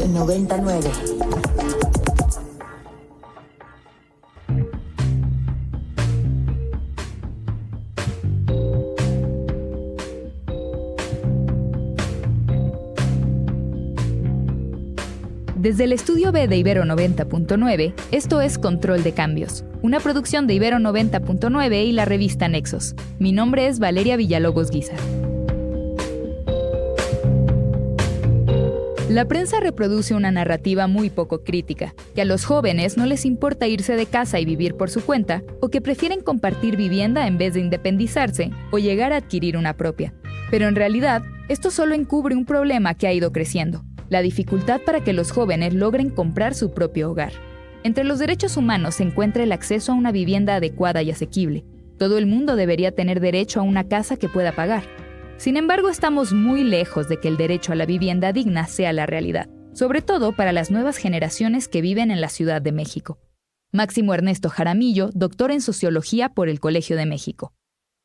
99. Desde el estudio B de Ibero 90.9, esto es Control de Cambios, una producción de Ibero 90.9 y la revista Nexos. Mi nombre es Valeria Villalobos Guizar. La prensa reproduce una narrativa muy poco crítica, que a los jóvenes no les importa irse de casa y vivir por su cuenta, o que prefieren compartir vivienda en vez de independizarse o llegar a adquirir una propia. Pero en realidad, esto solo encubre un problema que ha ido creciendo: la dificultad para que los jóvenes logren comprar su propio hogar. Entre los derechos humanos se encuentra el acceso a una vivienda adecuada y asequible. Todo el mundo debería tener derecho a una casa que pueda pagar. Sin embargo, estamos muy lejos de que el derecho a la vivienda digna sea la realidad, sobre todo para las nuevas generaciones que viven en la Ciudad de México. Máximo Ernesto Jaramillo, doctor en Sociología por el Colegio de México.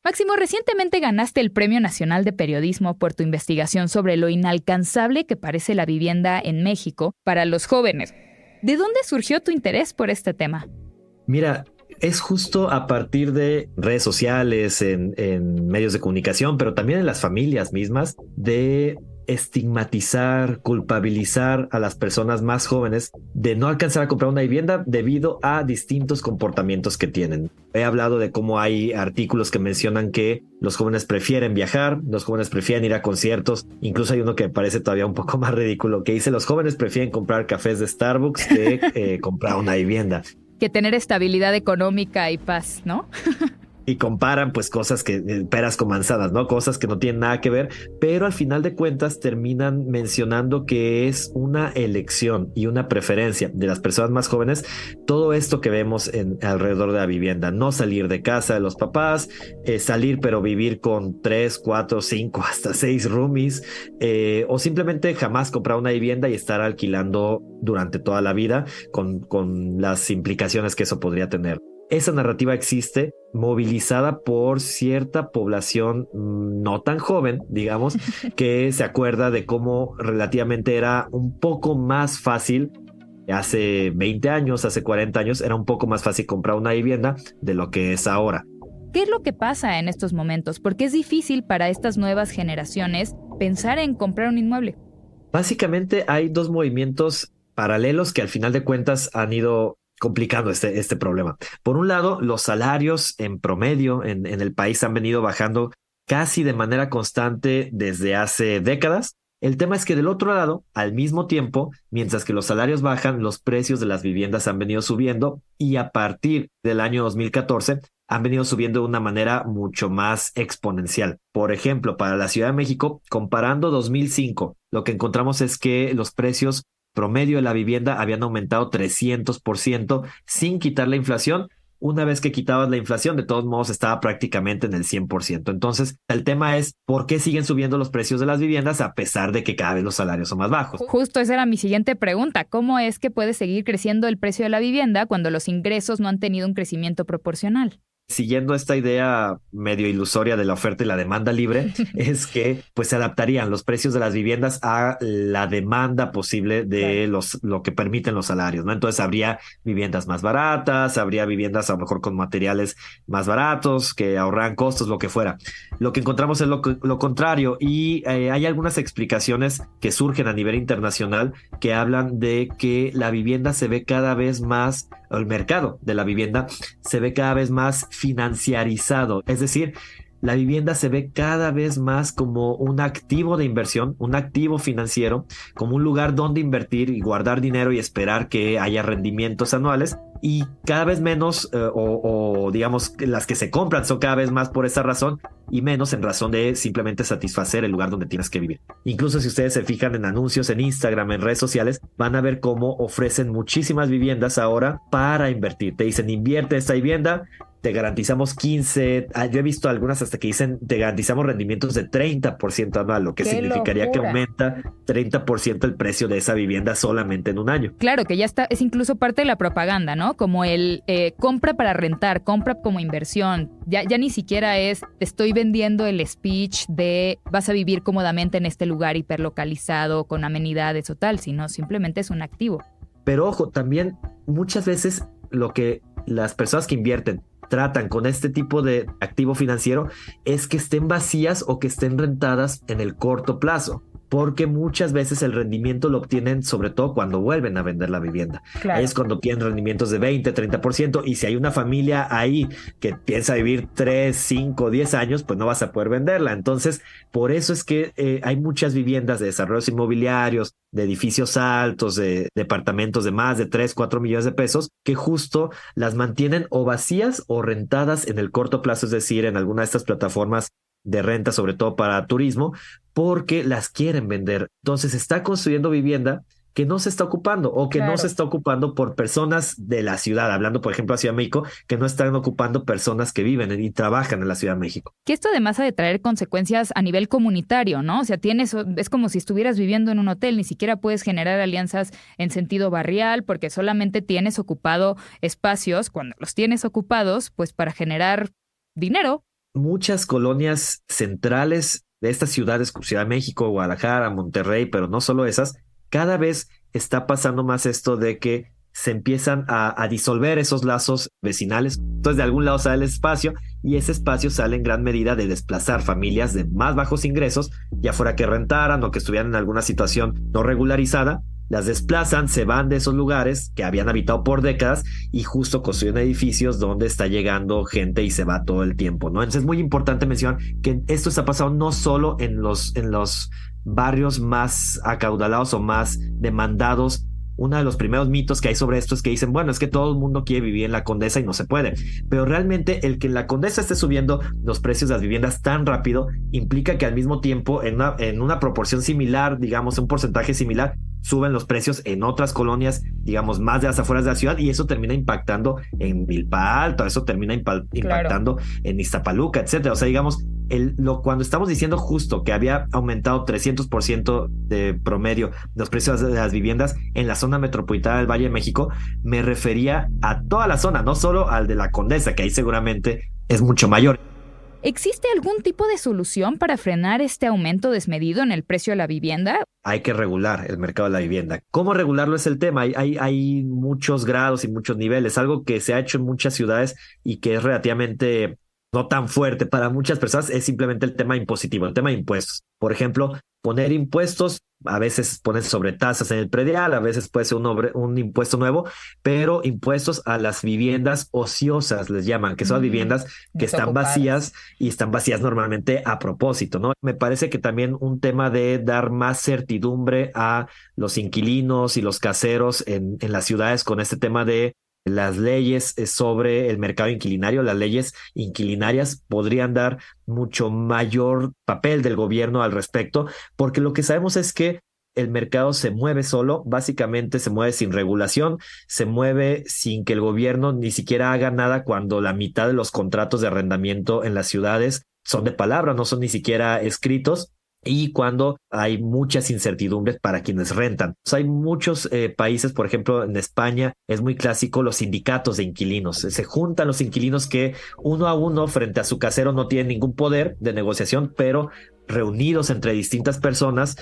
Máximo, recientemente ganaste el Premio Nacional de Periodismo por tu investigación sobre lo inalcanzable que parece la vivienda en México para los jóvenes. ¿De dónde surgió tu interés por este tema? Mira, es justo a partir de redes sociales, en medios de comunicación, pero también en las familias mismas, de estigmatizar, culpabilizar a las personas más jóvenes de no alcanzar a comprar una vivienda debido a distintos comportamientos que tienen. He hablado de cómo hay artículos que mencionan que los jóvenes prefieren viajar, los jóvenes prefieren ir a conciertos, incluso hay uno que me parece todavía un poco más ridículo, que dice: los jóvenes prefieren comprar cafés de Starbucks que comprar una vivienda. Que tener estabilidad económica y paz, ¿no? Y comparan pues cosas que peras con manzanas, ¿no? Cosas que no tienen nada que ver, pero al final de cuentas terminan mencionando que es una elección y una preferencia de las personas más jóvenes todo esto que vemos alrededor de la vivienda: no salir de casa de los papás, salir pero vivir con 3, 4, 5, hasta 6 roomies, o simplemente jamás comprar una vivienda y estar alquilando durante toda la vida con las implicaciones que eso podría tener. Esa narrativa existe, movilizada por cierta población no tan joven, digamos, que se acuerda de cómo relativamente era un poco más fácil. Hace 20 años, hace 40 años, era un poco más fácil comprar una vivienda de lo que es ahora. ¿Qué es lo que pasa en estos momentos? ¿Por qué es difícil para estas nuevas generaciones pensar en comprar un inmueble? Básicamente hay dos movimientos paralelos que al final de cuentas han ido complicando este problema. Por un lado, los salarios en promedio en el país han venido bajando casi de manera constante desde hace décadas. El tema es que del otro lado, al mismo tiempo, mientras que los salarios bajan, los precios de las viviendas han venido subiendo, y a partir del año 2014 han venido subiendo de una manera mucho más exponencial. Por ejemplo, para la Ciudad de México, comparando 2005, lo que encontramos es que los precios promedio de la vivienda habían aumentado 300% sin quitar la inflación. Una vez que quitabas la inflación, de todos modos estaba prácticamente en el 100%. Entonces, el tema es: ¿por qué siguen subiendo los precios de las viviendas a pesar de que cada vez los salarios son más bajos? Justo esa era mi siguiente pregunta. ¿Cómo es que puede seguir creciendo el precio de la vivienda cuando los ingresos no han tenido un crecimiento proporcional? Siguiendo esta idea medio ilusoria de la oferta y la demanda libre, es que pues se adaptarían los precios de las viviendas a la demanda posible de lo que permiten los salarios, ¿no? Entonces habría viviendas más baratas, habría viviendas a lo mejor con materiales más baratos que ahorran costos, lo que fuera. Lo que encontramos es lo contrario, y hay algunas explicaciones que surgen a nivel internacional que hablan de que la vivienda se ve cada vez más, o el mercado de la vivienda se ve cada vez más financiarizado. Es decir, la vivienda se ve cada vez más como un activo de inversión, un activo financiero, como un lugar donde invertir y guardar dinero y esperar que haya rendimientos anuales, y cada vez menos, o digamos, las que se compran son cada vez más por esa razón y menos en razón de simplemente satisfacer el lugar donde tienes que vivir. Incluso si ustedes se fijan en anuncios en Instagram, en redes sociales, van a ver cómo ofrecen muchísimas viviendas ahora para invertir. Te dicen: invierte esta vivienda, te garantizamos 15, yo he visto algunas hasta que dicen te garantizamos rendimientos de 30% anual, lo que ¡Qué significaría locura! que aumenta 30% el precio de esa vivienda solamente en un año. Claro, que ya está, es incluso parte de la propaganda, ¿no? Como el compra para rentar, compra como inversión. Ya ni siquiera es, te estoy vendiendo el speech de vas a vivir cómodamente en este lugar hiperlocalizado, con amenidades o tal, sino simplemente es un activo. Pero ojo, también muchas veces lo que las personas que invierten tratan con este tipo de activo financiero es que estén vacías o que estén rentadas en el corto plazo, porque muchas veces el rendimiento lo obtienen sobre todo cuando vuelven a vender la vivienda. Claro. Es cuando tienen rendimientos de 20, 30%, y si hay una familia ahí que piensa vivir 3, 5, 10 años, pues no vas a poder venderla. Entonces, por eso es que hay muchas viviendas de desarrollos inmobiliarios, de edificios altos, de departamentos de más de 3, 4 millones de pesos, que justo las mantienen o vacías o rentadas en el corto plazo, es decir, en alguna de estas plataformas de renta, sobre todo para turismo, porque las quieren vender. Entonces está construyendo vivienda que no se está ocupando o que no se está ocupando por personas de la ciudad, hablando por ejemplo a Ciudad de México, que no están ocupando personas que viven y trabajan en la Ciudad de México. Que esto además ha de traer consecuencias a nivel comunitario, ¿no? O sea, es como si estuvieras viviendo en un hotel, ni siquiera puedes generar alianzas en sentido barrial porque solamente tienes ocupado espacios, cuando los tienes ocupados, pues para generar dinero. Muchas colonias centrales de estas ciudades, Ciudad de México, Guadalajara, Monterrey, pero no solo esas, cada vez está pasando más esto de que se empiezan a disolver esos lazos vecinales. Entonces de algún lado sale el espacio y ese espacio sale en gran medida de desplazar familias de más bajos ingresos, ya fuera que rentaran o que estuvieran en alguna situación no regularizada. Las desplazan, se van de esos lugares que habían habitado por décadas y justo construyen edificios donde está llegando gente y se va todo el tiempo, ¿no? Entonces es muy importante mencionar que esto está pasando no solo en los barrios más acaudalados o más demandados. Uno de los primeros mitos que hay sobre esto es que dicen, bueno, es que todo el mundo quiere vivir en la Condesa y no se puede. Pero realmente el que en la Condesa esté subiendo los precios de las viviendas tan rápido implica que al mismo tiempo, en una proporción similar, digamos, un porcentaje similar, suben los precios en otras colonias, digamos, más de las afueras de la ciudad, y eso termina impactando en Milpa Alta, eso termina impactando en Iztapaluca, etcétera. O sea, digamos, cuando estamos diciendo justo que había aumentado 300% de promedio los precios de las viviendas en la zona metropolitana del Valle de México, me refería a toda la zona, no solo al de la Condesa, que ahí seguramente es mucho mayor. ¿Existe algún tipo de solución para frenar este aumento desmedido en el precio de la vivienda? Hay que regular el mercado de la vivienda. ¿Cómo regularlo es el tema? Hay muchos grados y muchos niveles, algo que se ha hecho en muchas ciudades y que es relativamente no tan fuerte para muchas personas, es simplemente el tema impositivo, el tema de impuestos. Por ejemplo, poner impuestos, a veces ponen sobretasas en el predial, a veces puede ser un impuesto nuevo, pero impuestos a las viviendas ociosas, les llaman, que son las viviendas que están vacías y están vacías normalmente a propósito, ¿no? Me parece que también un tema de dar más certidumbre a los inquilinos y los caseros en las ciudades con este tema de las leyes sobre el mercado inquilinario, las leyes inquilinarias podrían dar mucho mayor papel del gobierno al respecto, porque lo que sabemos es que el mercado se mueve solo, básicamente se mueve sin regulación, se mueve sin que el gobierno ni siquiera haga nada cuando la mitad de los contratos de arrendamiento en las ciudades son de palabra, no son ni siquiera escritos. Y cuando hay muchas incertidumbres para quienes rentan. Hay muchos países, por ejemplo, en España es muy clásico los sindicatos de inquilinos. Se juntan los inquilinos que uno a uno frente a su casero no tienen ningún poder de negociación, pero reunidos entre distintas personas,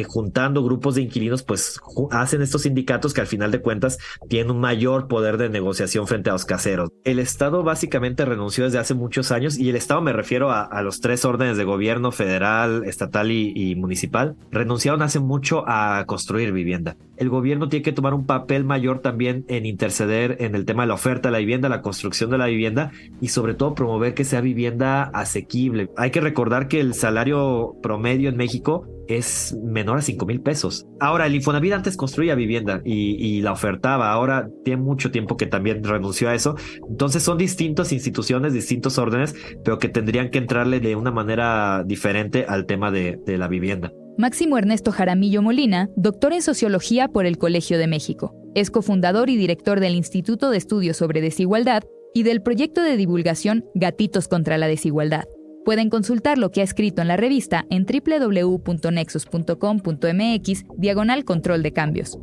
juntando grupos de inquilinos, pues hacen estos sindicatos que al final de cuentas tienen un mayor poder de negociación frente a los caseros. El Estado básicamente renunció desde hace muchos años, y el Estado me refiero a los tres órdenes de gobierno, federal, estatal y municipal, renunciaron hace mucho a construir vivienda. El gobierno tiene que tomar un papel mayor también en interceder en el tema de la oferta de la vivienda, la construcción de la vivienda y sobre todo promover que sea vivienda asequible. Hay que recordar que el salario promedio en México es menor a 5,000 pesos. Ahora, el Infonavit antes construía vivienda y la ofertaba. Ahora tiene mucho tiempo que también renunció a eso. Entonces son distintas instituciones, distintos órdenes, pero que tendrían que entrarle de una manera diferente al tema de la vivienda. Máximo Ernesto Jaramillo Molina, doctor en Sociología por el Colegio de México. Es cofundador y director del Instituto de Estudios sobre Desigualdad y del proyecto de divulgación Gatitos contra la Desigualdad. Pueden consultar lo que ha escrito en la revista en www.nexus.com.mx/control de cambios.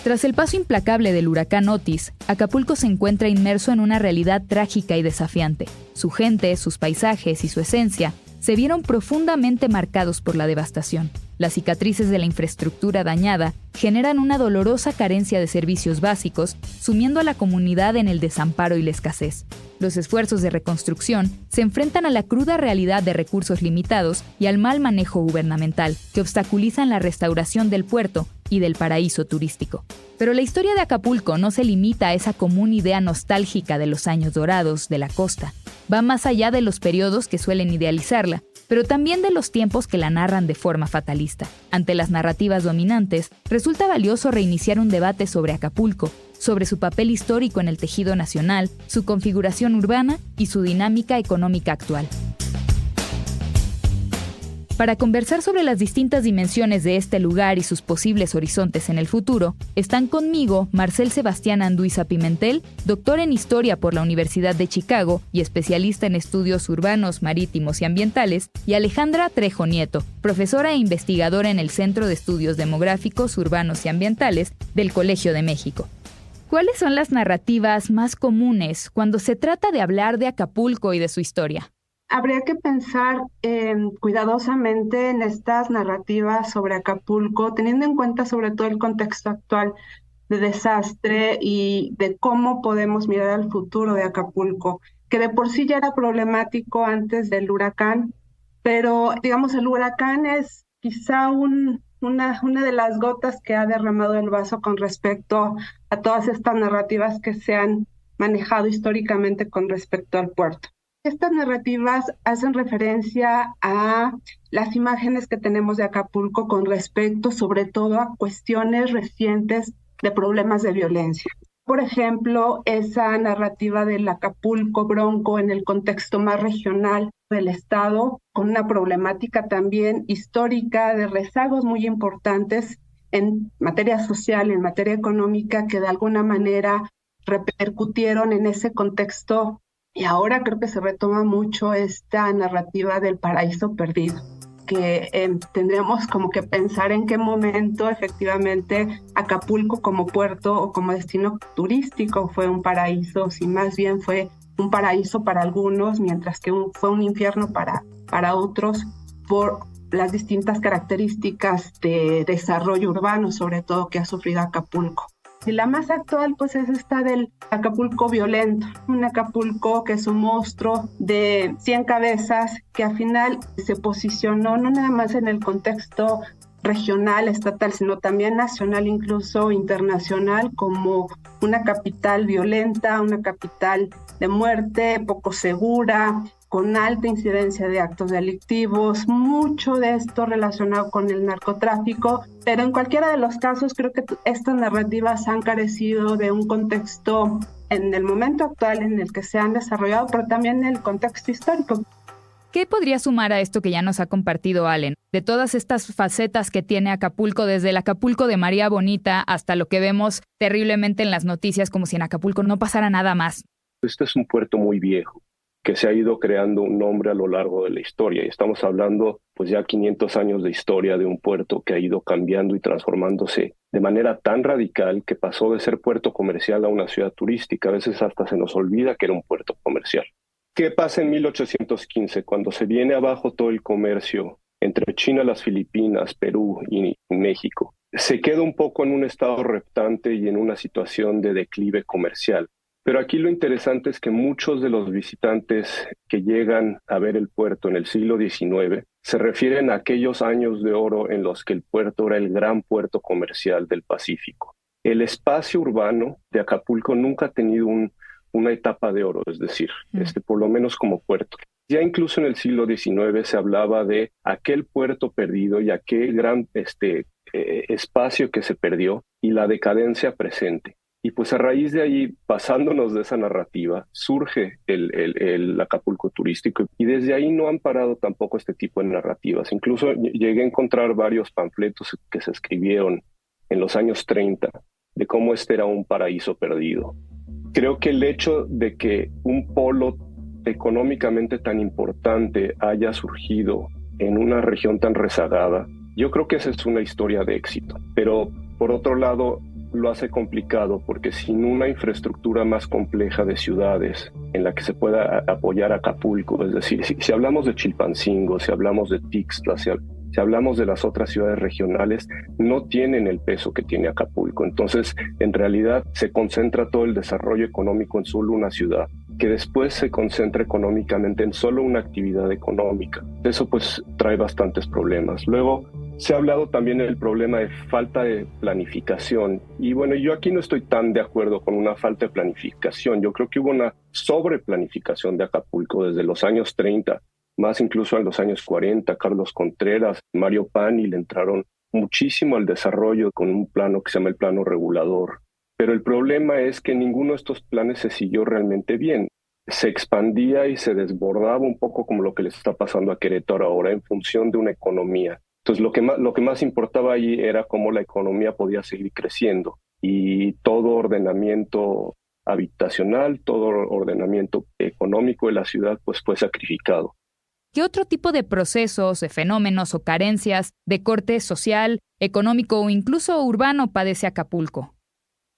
Tras el paso implacable del huracán Otis, Acapulco se encuentra inmerso en una realidad trágica y desafiante. Su gente, sus paisajes y su esencia se vieron profundamente marcados por la devastación. Las cicatrices de la infraestructura dañada generan una dolorosa carencia de servicios básicos, sumiendo a la comunidad en el desamparo y la escasez. Los esfuerzos de reconstrucción se enfrentan a la cruda realidad de recursos limitados y al mal manejo gubernamental, que obstaculizan la restauración del puerto y del paraíso turístico. Pero la historia de Acapulco no se limita a esa común idea nostálgica de los años dorados de la costa. Va más allá de los periodos que suelen idealizarla, pero también de los tiempos que la narran de forma fatalista. Ante las narrativas dominantes, resulta valioso reiniciar un debate sobre Acapulco, sobre su papel histórico en el tejido nacional, su configuración urbana y su dinámica económica actual. Para conversar sobre las distintas dimensiones de este lugar y sus posibles horizontes en el futuro, están conmigo Marcel Sebastián Anduiza Pimentel, doctor en Historia por la Universidad de Chicago y especialista en estudios urbanos, marítimos y ambientales, y Alejandra Trejo Nieto, profesora e investigadora en el Centro de Estudios Demográficos, Urbanos y Ambientales del Colegio de México. ¿Cuáles son las narrativas más comunes cuando se trata de hablar de Acapulco y de su historia? Habría que pensar cuidadosamente en estas narrativas sobre Acapulco, teniendo en cuenta sobre todo el contexto actual de desastre y de cómo podemos mirar al futuro de Acapulco, que de por sí ya era problemático antes del huracán, pero digamos el huracán es quizá una de las gotas que ha derramado el vaso con respecto a todas estas narrativas que se han manejado históricamente con respecto al puerto. Estas narrativas hacen referencia a las imágenes que tenemos de Acapulco con respecto sobre todo a cuestiones recientes de problemas de violencia. Por ejemplo, esa narrativa del Acapulco bronco en el contexto más regional del estado, con una problemática también histórica de rezagos muy importantes en materia social, en materia económica, que de alguna manera repercutieron en ese contexto. Y ahora creo que se retoma mucho esta narrativa del paraíso perdido, que tendríamos como que pensar en qué momento efectivamente Acapulco como puerto o como destino turístico fue un paraíso, si más bien fue un paraíso para algunos, mientras que fue un infierno para otros, por las distintas características de desarrollo urbano, sobre todo que ha sufrido Acapulco. Y la más actual pues es esta del Acapulco violento, un Acapulco que es un monstruo de 100 cabezas que al final se posicionó no nada más en el contexto regional, estatal, sino también nacional, incluso internacional, como una capital violenta, una capital de muerte, poco segura, con alta incidencia de actos delictivos, mucho de esto relacionado con el narcotráfico, pero en cualquiera de los casos creo que estas narrativas han carecido de un contexto en el momento actual en el que se han desarrollado, pero también en el contexto histórico. ¿Qué podría sumar a esto que ya nos ha compartido Allen? De todas estas facetas que tiene Acapulco, desde el Acapulco de María Bonita hasta lo que vemos terriblemente en las noticias, como si en Acapulco no pasara nada más. Este es un puerto muy viejo, que se ha ido creando un nombre a lo largo de la historia. Y estamos hablando pues ya 500 años de historia de un puerto que ha ido cambiando y transformándose de manera tan radical que pasó de ser puerto comercial a una ciudad turística. A veces hasta se nos olvida que era un puerto comercial. ¿Qué pasa en 1815 cuando se viene abajo todo el comercio entre China, las Filipinas, Perú y México? Se queda un poco en un estado reptante y en una situación de declive comercial. Pero aquí lo interesante es que muchos de los visitantes que llegan a ver el puerto en el siglo XIX se refieren a aquellos años de oro en los que el puerto era el gran puerto comercial del Pacífico. El espacio urbano de Acapulco nunca ha tenido una etapa de oro, es decir, por lo menos como puerto. Ya incluso en el siglo XIX se hablaba de aquel puerto perdido y aquel gran espacio que se perdió y la decadencia presente. Y pues a raíz de ahí, pasándonos de esa narrativa, surge el Acapulco turístico y desde ahí no han parado tampoco este tipo de narrativas. Incluso llegué a encontrar varios panfletos que se escribieron en los años 30 de cómo este era un paraíso perdido. Creo que el hecho de que un polo económicamente tan importante haya surgido en una región tan rezagada, yo creo que esa es una historia de éxito. Pero por otro lado, lo hace complicado porque sin una infraestructura más compleja de ciudades en la que se pueda apoyar a Acapulco, es decir, si hablamos de Chilpancingo, si hablamos de Tixtla, si hablamos de las otras ciudades regionales, no tienen el peso que tiene Acapulco. Entonces, en realidad, se concentra todo el desarrollo económico en solo una ciudad, que después se concentra económicamente en solo una actividad económica. Eso pues trae bastantes problemas. Luego, se ha hablado también del problema de falta de planificación. Y bueno, yo aquí no estoy tan de acuerdo con una falta de planificación. Yo creo que hubo una sobreplanificación de Acapulco desde los años 30, más incluso en los años 40. Carlos Contreras, Mario Pani le entraron muchísimo al desarrollo con un plano que se llama el plano regulador. Pero el problema es que ninguno de estos planes se siguió realmente bien. Se expandía y se desbordaba un poco como lo que les está pasando a Querétaro ahora en función de una economía. Entonces lo que más importaba ahí era cómo la economía podía seguir creciendo y todo ordenamiento habitacional, todo ordenamiento económico de la ciudad pues fue sacrificado. ¿Qué otro tipo de procesos, de fenómenos o carencias de corte social, económico o incluso urbano padece Acapulco?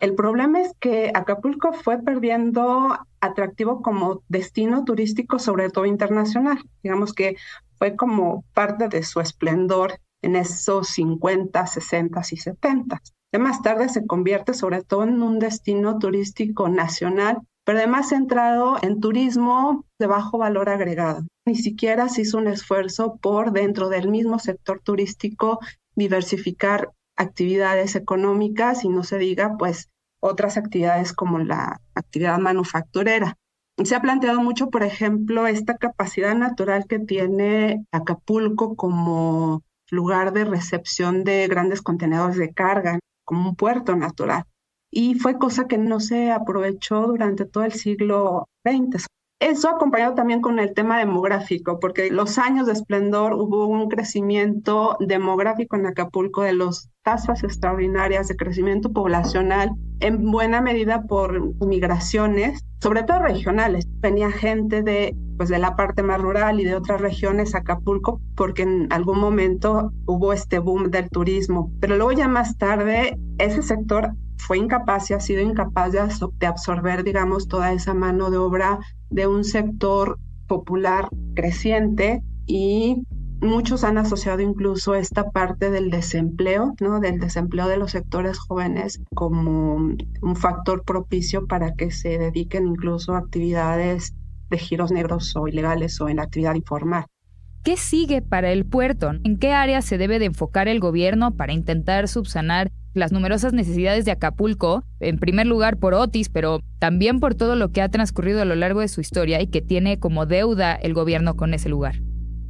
El problema es que Acapulco fue perdiendo atractivo como destino turístico, sobre todo internacional. Digamos que fue como parte de su esplendor en esos 50, 60 y 70. Ya más tarde se convierte sobre todo en un destino turístico nacional, pero además centrado en turismo de bajo valor agregado. Ni siquiera se hizo un esfuerzo por dentro del mismo sector turístico diversificar actividades económicas y no se diga pues otras actividades como la actividad manufacturera. Se ha planteado mucho, por ejemplo, esta capacidad natural que tiene Acapulco como lugar de recepción de grandes contenedores de carga, como un puerto natural. Y fue cosa que no se aprovechó durante todo el siglo XX. Eso acompañado también con el tema demográfico, porque los años de esplendor hubo un crecimiento demográfico en Acapulco de las tasas extraordinarias de crecimiento poblacional, en buena medida por migraciones, sobre todo regionales. Venía gente de la parte más rural y de otras regiones a Acapulco, porque en algún momento hubo este boom del turismo. Pero luego ya más tarde, ese sector fue incapaz y ha sido incapaz de absorber, digamos, toda esa mano de obra de un sector popular creciente, y muchos han asociado incluso esta parte del desempleo, ¿no? Del desempleo de los sectores jóvenes como un factor propicio para que se dediquen incluso a actividades de giros negros o ilegales o en la actividad informal. ¿Qué sigue para el puerto? ¿En qué áreas se debe de enfocar el gobierno para intentar subsanar las numerosas necesidades de Acapulco? En primer lugar por Otis, pero también por todo lo que ha transcurrido a lo largo de su historia y que tiene como deuda el gobierno con ese lugar.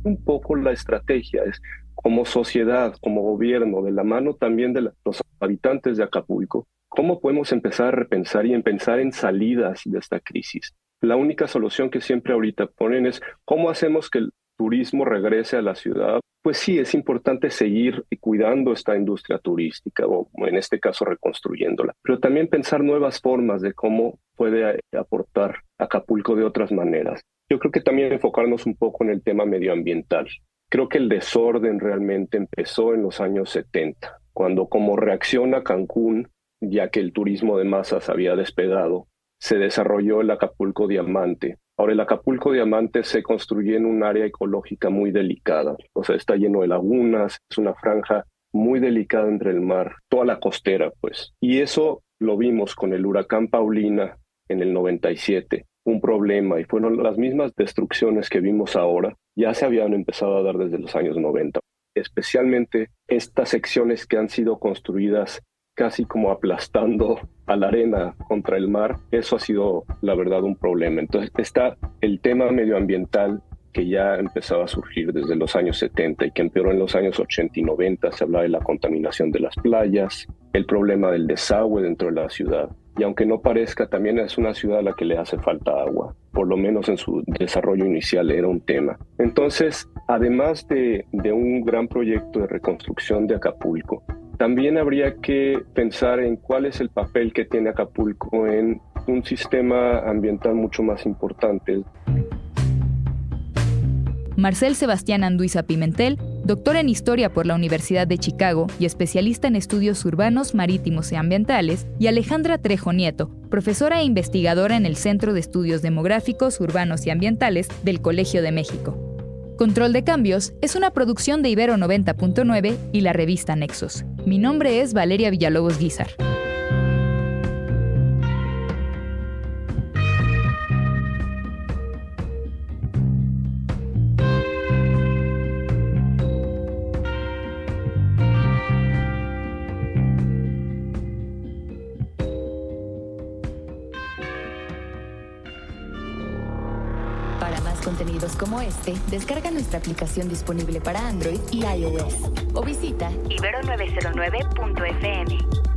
Un poco la estrategia es, como sociedad, como gobierno, de la mano también de los habitantes de Acapulco, ¿cómo podemos empezar a repensar y pensar en salidas de esta crisis? La única solución que siempre ahorita ponen es ¿cómo hacemos que el turismo regrese a la ciudad? Pues sí, es importante seguir cuidando esta industria turística, o en este caso reconstruyéndola, pero también pensar nuevas formas de cómo puede aportar Acapulco de otras maneras. Yo creo que también enfocarnos un poco en el tema medioambiental. Creo que el desorden realmente empezó en los años 70, cuando como reacción a Cancún, ya que el turismo de masas había despegado, se desarrolló el Acapulco Diamante. Ahora, el Acapulco Diamante se construyó en un área ecológica muy delicada. O sea, está lleno de lagunas, es una franja muy delicada entre el mar, toda la costera, pues. Y eso lo vimos con el huracán Paulina en el 97. Un problema, y fueron las mismas destrucciones que vimos ahora, ya se habían empezado a dar desde los años 90. Especialmente estas secciones que han sido construidas casi como aplastando a la arena contra el mar, eso ha sido, la verdad, un problema. Entonces está el tema medioambiental, que ya empezaba a surgir desde los años 70 y que empeoró en los años 80 y 90. Se hablaba de la contaminación de las playas, el problema del desagüe dentro de la ciudad. Y aunque no parezca, también es una ciudad a la que le hace falta agua. Por lo menos en su desarrollo inicial era un tema. Entonces, además de un gran proyecto de reconstrucción de Acapulco, también habría que pensar en cuál es el papel que tiene Acapulco en un sistema ambiental mucho más importante. Marcel Sebastián Anduiza Pimentel, doctor en Historia por la Universidad de Chicago y especialista en estudios urbanos, marítimos y ambientales, y Alejandra Trejo Nieto, profesora e investigadora en el Centro de Estudios Demográficos, Urbanos y Ambientales del Colegio de México. Control de Cambios es una producción de Ibero 90.9 y la revista Nexos. Mi nombre es Valeria Villalobos Guízar. Para más contenidos como este, descarga nuestra aplicación disponible para Android y iOS o visita ibero909.fm.